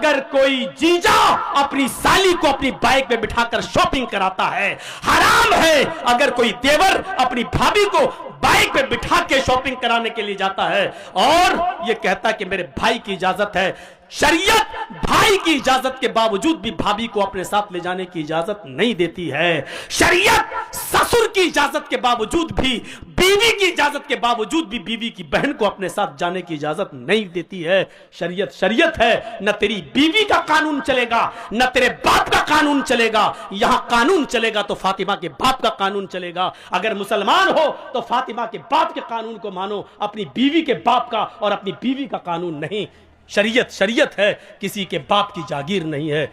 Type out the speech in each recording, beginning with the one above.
اگر کوئی جیجا اپنی سالی کو اپنی بائک پہ بٹھا کر شاپنگ کراتا ہے، حرام ہے اگر کوئی دیور اپنی بھابھی کو بائک پہ بٹھا کے شاپنگ کرانے کے لیے جاتا ہے اور یہ کہتا ہے کہ میرے بھائی کی اجازت ہے۔ شریعت بھائی کی اجازت کے باوجود بھی بھابھی کو اپنے ساتھ لے جانے کی اجازت نہیں دیتی ہے۔ شریعت سسر کی اجازت کے باوجود بھی، بیوی کی اجازت کے باوجود بھی بیوی کی بہن کو اپنے ساتھ جانے کی اجازت نہیں دیتی ہے۔ شریعت ہے، نہ تیری بیوی کا قانون چلے گا نہ تیرے باپ کا قانون چلے گا۔ یہاں قانون چلے گا تو فاطمہ کے باپ کا قانون چلے گا۔ اگر مسلمان ہو تو فاطمہ کے باپ کے قانون کو مانو، اپنی بیوی کے باپ کا اور اپنی بیوی کا قانون نہیں۔ شریعت ہے، کسی کے باپ کی جاگیر نہیں ہے۔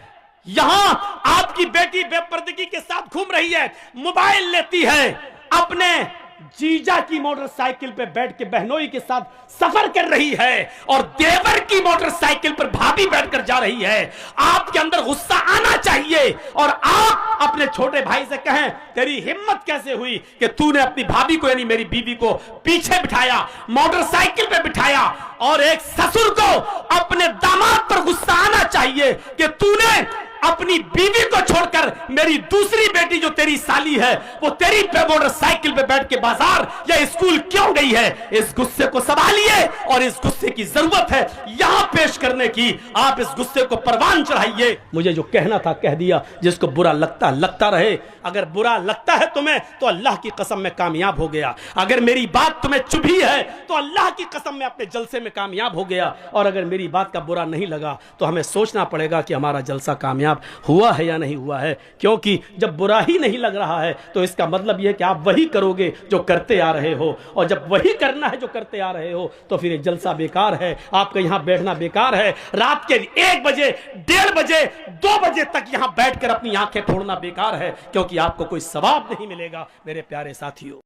یہاں آپ کی بیٹی بے پردگی کے ساتھ گھوم رہی ہے، موبائل لیتی ہے، اپنے جیجا کی موٹر سائیکل پہ بیٹھ کے بہنوئی کے ساتھ سفر کر رہی ہے اور دیور کی موٹر سائیکل پر بھابھی بیٹھ کر جا رہی ہے۔ آپ کے اندر غصہ آنا چاہیے اور آپ اپنے چھوٹے بھائی سے کہیں تیری ہمت کیسے ہوئی کہ تو نے اپنی بھابھی کو یعنی میری بیوی کو پیچھے بٹھایا، موٹر سائیکل پہ بٹھایا۔ اور ایک سسر کو اپنے داماد پر غصہ آنا چاہیے کہ تو نے اپنی بیوی کو چھوڑ کر میری دوسری بیٹی جو تیری سالی ہے وہ تیری موٹر سائیکل پہ بیٹھ کے بازار یا اسکول کیوں گئی ہے۔ اس غصے کو سنبھالیے اور اس غصے کی ضرورت ہے یہاں پیش کرنے کی۔ آپ اس غصے کو پروان چڑھائیے۔ مجھے جو کہنا تھا کہہ دیا، جس کو برا لگتا رہے۔ اگر برا لگتا ہے تمہیں تو اللہ کی قسم میں کامیاب ہو گیا، اگر میری بات تمہیں چبھی ہے تو اللہ کی قسم میں اپنے جلسے میں کامیاب ہو گیا، اور اگر میری بات کا برا نہیں لگا تو ہمیں سوچنا پڑے گا کہ ہمارا جلسہ کامیاب ہوا ہے یا نہیں ہوا ہے، کیونکہ جب برا ہی نہیں لگ رہا ہے تو اس کا مطلب یہ ہے کہ آپ وہی کرو گے جو کرتے آ رہے ہو، اور جب وہی کرنا ہے جو کرتے آ رہے ہو تو پھر یہ جلسہ بیکار ہے، آپ کا یہاں بیٹھنا بیکار ہے، رات کے 1 بجے 1:30 بجے 2 بجے تک یہاں بیٹھ کر اپنی آنکھیں پھوڑنا بیکار ہے، کیونکہ آپ کو کوئی ثواب نہیں ملے گا۔ میرے پیارے ساتھیوں،